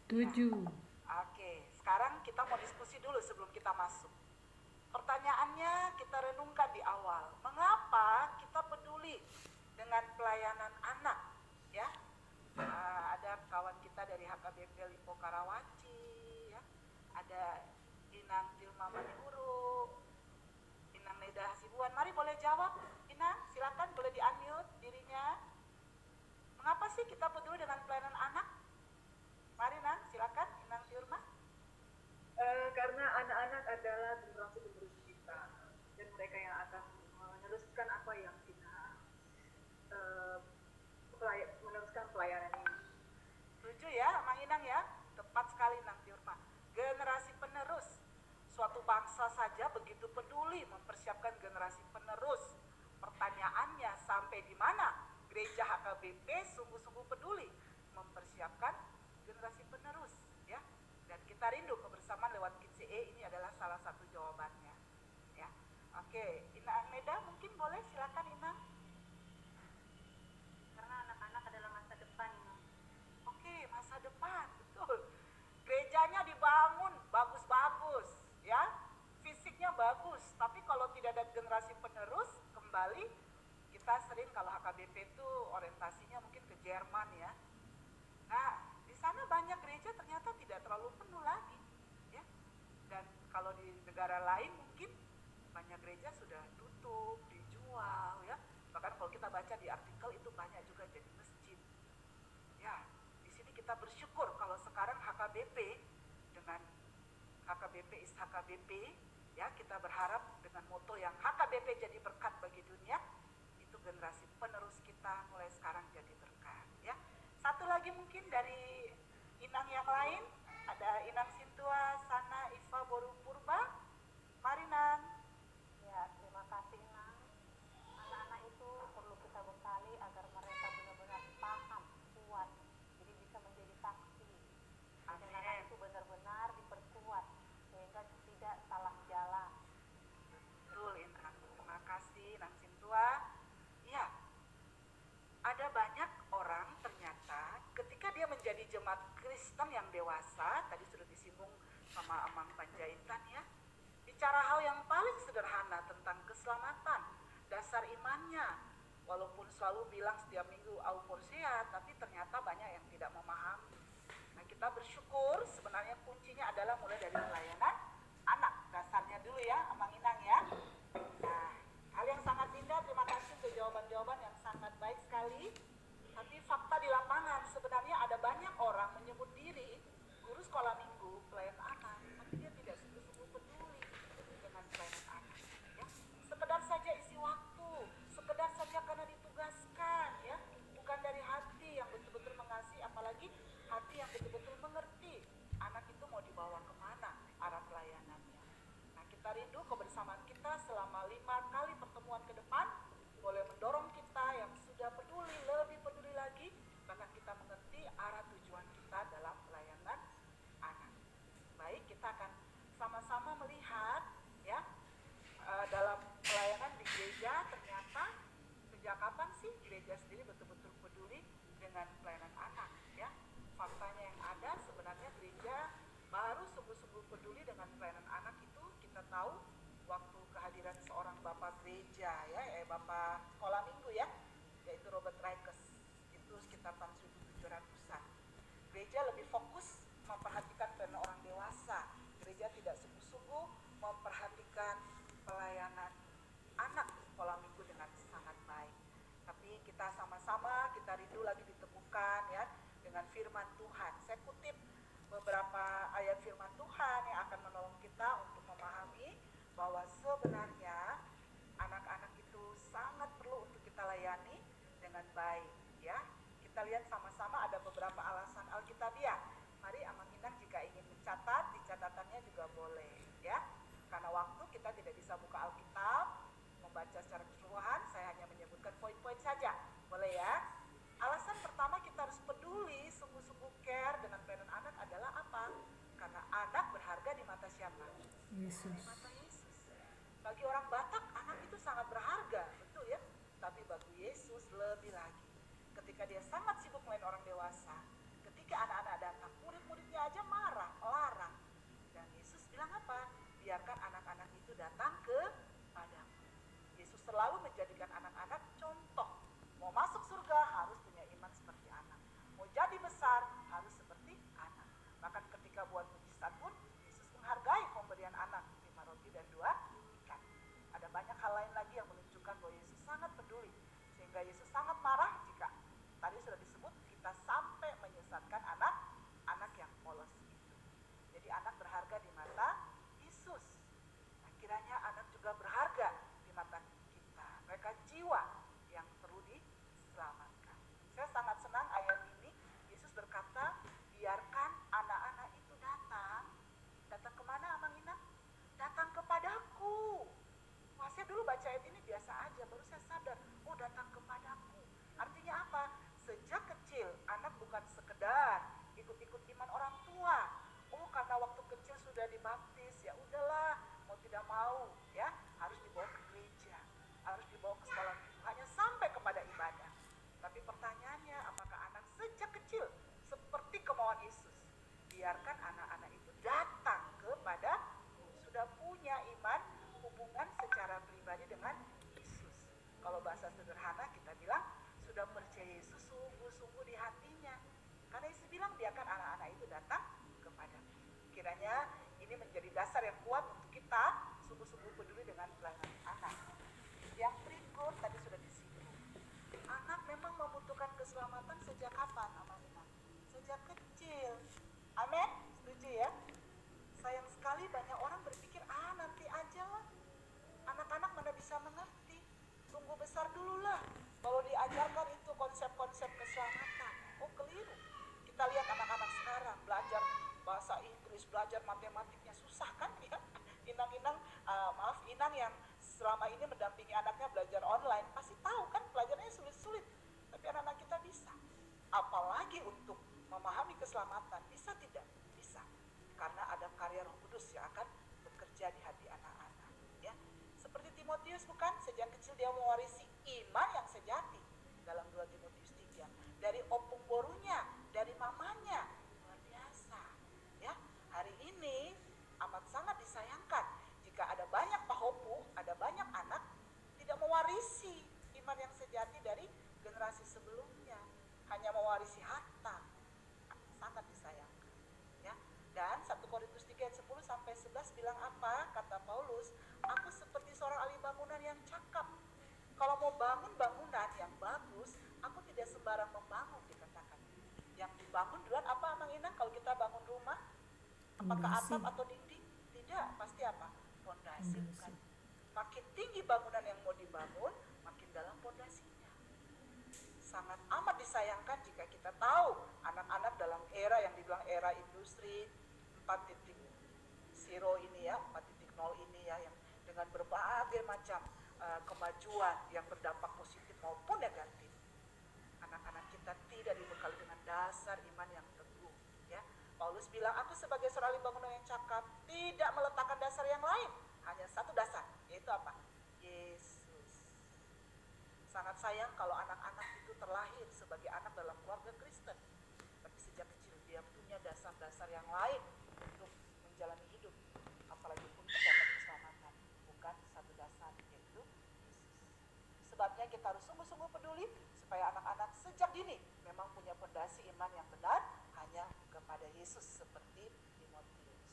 Ya. Tujuh. Oke, sekarang kita mau diskusi dulu sebelum kita masuk. Pertanyaannya kita renungkan di awal. Mengapa kita peduli dengan pelayanan anak? Ya, ada kawan kita dari HKBP Lipo Karawaci, ya. Ada Inang Tilma Manihuru, Inang Neda Hasibuan. Mari boleh jawab, Inang, silakan boleh di-unmute dirinya. Mengapa sih kita peduli dengan pelayanan anak? Mari Nang, silakan Inang Tilma. Karena anak-anak adalah generasi penerus kita dan mereka yang akan meneruskan apa yang kita meneruskan pelayanan ini. Setuju ya, Mang Inang ya? Tepat sekali Nang Tilma. Generasi penerus. Suatu bangsa saja begitu peduli mempersiapkan generasi penerus. Pertanyaannya, sampai di mana gereja HKBP sungguh-sungguh peduli mempersiapkan generasi penerus, ya? Dan kita rindu kebersamaan lewat KCE, ini adalah salah satu jawabannya, ya. Oke, Inang Neda mungkin boleh, silakan Inang. Karena anak-anak adalah masa depan. Oke, masa depan, betul. Gerejanya dibangun bagus-bagus, ya. Fisiknya bagus, tapi kalau tidak ada generasi penerus, kembali kita sering kalau HKBP itu orientasinya mungkin ke Jerman, ya. Nah, di sana banyak gereja ternyata tidak terlalu penuh lagi, ya. Dan kalau di negara lain mungkin banyak gereja sudah tutup, dijual, ya. Bahkan kalau kita baca di artikel itu banyak juga jadi masjid. Ya, di sini kita bersyukur kalau sekarang HKBP dengan HKBP is HKBP, ya, kita berharap dengan moto yang HKBP jadi berkat bagi dunia, itu generasi penerus kita mulai sekarang jadi berkat, ya. Satu lagi mungkin dari Inang yang lain, ada Inang Sintua, Sana, Iva, Boru Purba. Mari Nang. Ya, terima kasih Nang. Anak-anak itu perlu kita bekali agar mereka benar-benar paham, kuat, jadi bisa menjadi saksi. Anak-anak itu benar-benar diperkuat sehingga tidak salah jalan. Betul Inang, terima kasih Nang Sintua. Ya, ada banyak orang ternyata ketika dia menjadi jemaat Kristen yang dewasa, tadi sudah disinggung sama Amang Panjaitan, ya, bicara hal yang paling sederhana tentang keselamatan, dasar imannya, walaupun selalu bilang setiap minggu Auporsia, tapi ternyata banyak yang tidak memahami. Nah, kita bersyukur sebenarnya kuncinya adalah mulai dari pelayanan anak, dasarnya dulu ya, Amang Inang ya. Nah, hal yang sangat indah, terima kasih untuk jawaban-jawaban yang sangat baik sekali. Tapi fakta di lapangan, sebenarnya ada banyak orang menyebut diri guru sekolah minggu, pelayan anak, tapi dia tidak sungguh-sungguh peduli dengan pelayanan anak, ya. Sekedar saja isi waktu, sekedar saja karena ditugaskan, ya, bukan dari hati yang betul-betul mengasihi, apalagi hati yang betul-betul mengerti anak itu mau dibawa kemana arah pelayanannya. Nah, kita rindu kebersamaan kita selama 5 kali pertemuan ke depan boleh mendorong kita yang sudah peduli, lebih peduli lagi, bahkan kita mengerti arah tujuan kita dalam pelayanan anak. Baik, kita akan sama-sama melihat, ya, dalam pelayanan di gereja ternyata sejak kapan sih gereja sendiri betul-betul peduli dengan pelayanan anak, ya. Faktanya yang ada sebenarnya gereja baru sungguh-sungguh peduli dengan pelayanan anak itu kita tahu waktu kehadiran seorang bapak gereja, ya, bapak sekolah minggu, ya, yaitu Robert Rikes, itu sekitar tahun 1700-an. Gereja lebih fokus memperhatikan pelayanan orang dewasa. Gereja tidak sungguh-sungguh memperhatikan pelayanan anak sekolah minggu dengan sangat baik. Tapi kita sama-sama, kita rindu lagi ditemukan, ya, dengan firman Tuhan. Saya kutip beberapa ayat firman Tuhan yang akan menolong kita untuk memahami bahwa sebenarnya anak-anak itu sangat perlu untuk kita layani dengan baik, ya. Kita lihat sama-sama ada beberapa alasan Alkitabiah. Mari Amang Inang jika ingin mencatat, di catatannya juga boleh, ya. Karena waktu kita tidak bisa buka Alkitab, membaca secara keseluruhan, saya hanya menyebutkan poin-poin saja. Boleh ya? Alasan pertama kita harus peduli, sungguh-sungguh care dengan pelayanan anak adalah apa? Karena anak berharga di mata siapa? Yesus. Di mata Yesus. Bagi orang Batak, anak itu sangat berharga, betul ya? Tapi bagi Yesus lebih lagi. Ketika dia sangat sibuk melayani orang dewasa, ketika anak-anak datang, murid-muridnya ibunya aja marah, melarang. Dan Yesus bilang apa? Biarkan anak-anak itu datang kepadaku. Yesus selalu menjadikan anak-anak contoh. Mau masuk surga harus punya iman seperti anak. Mau jadi besar harus seperti anak. Bahkan ketika buat mujizat pun Yesus menghargai pemberian anak 5 roti dan 2 ikan. Ada banyak hal lain lagi yang menunjukkan bahwa Yesus sangat peduli. Sehingga Yesus sangat marah jika tadi sudah disebut kita sampai menyesatkan anak-anak yang polos itu. Jadi anak berharga di mata Yesus. Nah, kiranya anak juga berharga di mata kita. Mereka jiwa yang perlu diselamatkan. Saya sangat senang ayat ini. Yesus berkata, biarkan anak-anak itu datang. Datang kemana, Amang Ina? Datang kepadaku. Wah, saya dulu baca ayat ini biasa aja, baru saya sadar, oh datang kepadaku. Artinya apa? Sejak kecil, anak bukan sekedar ikut-ikut iman orang tua. Oh, karena waktu kecil sudah dibaptis, ya udahlah, mau tidak mau, ya harus dibawa ke gereja, harus dibawa ke sekolah minggu, hanya sampai kepada ibadah. Tapi pertanyaannya, apakah anak sejak kecil seperti kemauan Yesus? Biarkan anak-anak itu datang kepada sudah punya iman, hubungan secara pribadi dengan Yesus. Kalau bahasa sederhana kita bilang sudah percaya Yesus sungguh-sungguh di hatinya. Karena Yesus bilang biarkan anak-anak itu datang kepada. Kiranya ini menjadi dasar yang kuat untuk kita sungguh-sungguh peduli dengan pelayanan anak. Yang berikut tadi sudah disinggung. Anak memang membutuhkan keselamatan sejak kapan, Amalina? Sejak kecil. Amin? Setuju ya? Sayang sekali banyak orang berpikir, nanti aja lah. Anak-anak mana bisa mengerti. Tunggu besar dulu lah. Kalau diajarkan itu konsep-konsep keselamatan. Oh, keliru. Kita lihat anak-anak sekarang belajar bahasa Inggris, belajar matematiknya susah kan ya. Inang yang selama ini mendampingi anaknya belajar online pasti tahu kan pelajarannya sulit-sulit. Tapi anak-anak kita bisa. Apalagi untuk memahami keselamatan, bisa tidak? Bisa. Karena ada karya Roh Kudus yang akan bekerja di hati anak-anak, ya. Seperti Timotius bukan, sejak kecil dia mewarisi iman yang sejati dalam 2 Timotius 3. Dari opung borunya, dari mamanya, luar biasa, ya. Hari ini amat sangat disayangkan jika ada banyak pahopu, ada banyak anak tidak mewarisi iman yang sejati dari generasi sebelumnya, hanya mewarisi harta. Sangat disayangkan, ya. Dan 1 Korintus 3 ayat 10 sampai 11 bilang apa? Kata Paulus, aku seperti seorang ahli bangunan yang cakap. Kalau mau bangun bangunan yang bagus, aku tidak sembarang membangun, dikatakan. Yang dibangun duluan apa, Mang Inang? Kalau kita bangun rumah, apakah atap atau dinding? Tidak, pasti apa? Pondasi, bukan? Makin tinggi bangunan yang mau dibangun, makin dalam pondasinya. Sangat amat disayangkan jika kita tahu anak-anak dalam era yang dibilang era industri 4.0 ini ya, 4.0 ini ya, yang dengan berbagai macam kemajuan yang berdampak positif maupun negatif. Anak-anak kita tidak dibekali dengan dasar iman yang teguh, ya. Paulus bilang, aku sebagai seorang ahli bangunan yang cakap tidak meletakkan dasar yang lain, hanya satu dasar, yaitu apa? Yesus. Sangat sayang kalau anak-anak itu terlahir sebagai anak dalam keluarga Kristen, tapi sejak kecil dia punya dasar-dasar yang lain untuk menjalani hidup, apalagi untuk dapat keselamatan, bukan satu dasar, yaitu Yesus. Sebabnya kita harus sungguh-sungguh peduli supaya anak-anak sejak dini memang punya fondasi iman yang benar hanya kepada Yesus seperti Timotius.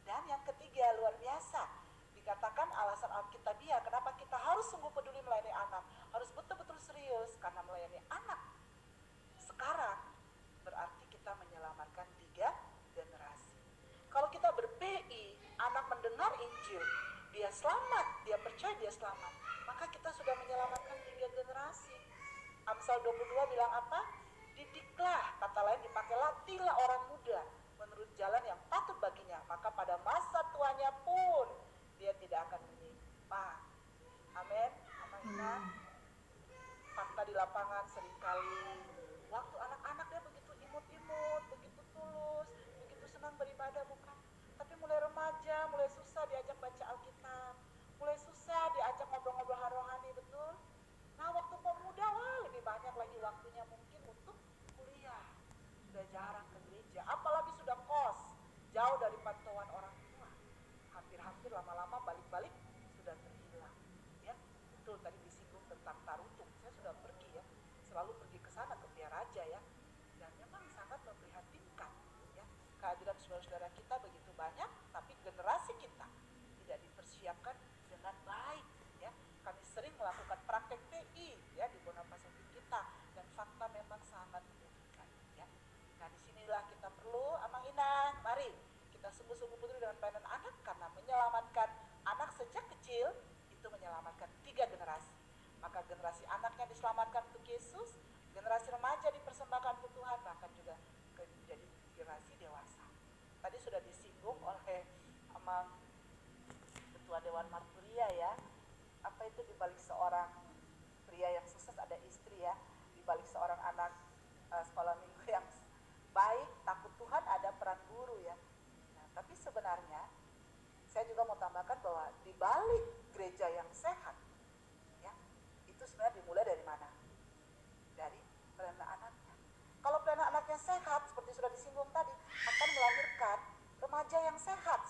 Dan yang ketiga, luar biasa, dikatakan alasan Alkitabiah kenapa kita harus sungguh peduli melayani anak, harus betul-betul serius, karena melayani anak sekarang berarti kita menyelamatkan 3 generasi. Kalau kita ber-PI, anak mendengar Injil, dia selamat, dia percaya dia selamat, maka kita sudah menyelamatkan 3 generasi. Amsal 22 bilang apa? Didiklah, kata lain dipakai, latihlah orang muda menurut jalan yang patut baginya, maka pada masa tuanya pun dia tidak akan menyimpang. Amin. Amin. Fakta di lapangan seringkali waktu anak-anak dia begitu imut-imut, begitu tulus, begitu senang beribadah, bukan? Tapi mulai remaja, mulai susah diajak baca Alkitab, mulai susah diajak ngobrol-ngobrol rohani, betul? Nah, waktu pemuda, lebih banyak lagi waktunya mungkin untuk kuliah, sudah jarang ke gereja, apalagi sudah tentang Tarutung. Saya sudah pergi ya, selalu pergi ke sana ke Via Raja ya, dan memang sangat memprihatinkan ya, kehadiran saudara-saudara kita begitu banyak, tapi generasi kita tidak dipersiapkan dengan baik ya. Kami sering melakukan praktek PI ya di Bonapasifik kita, dan fakta memang sangat menyedihkan ya. Nah disinilah kita perlu, Amang Inang, mari kita sungguh-sungguh peduli dengan pelayanan anak, karena menyelamatkan anak sejak kecil itu menyelamatkan 3 generasi. Maka generasi anaknya diselamatkan untuk Yesus, generasi remaja dipersembahkan untuk Tuhan, bahkan juga menjadi generasi dewasa. Tadi sudah disinggung oleh Amang Ketua Dewan Marturia ya, apa itu dibalik seorang pria yang sukses ada istri ya, dibalik seorang anak sekolah minggu yang baik, takut Tuhan ada peran guru ya. Nah, tapi sebenarnya saya juga mau tambahkan bahwa dibalik gereja yang sehat ya, itu sebenarnya dimulai dari mana? Dari pelayanan anaknya. Kalau pelayanan anaknya sehat, seperti sudah disinggung tadi, akan melahirkan remaja yang sehat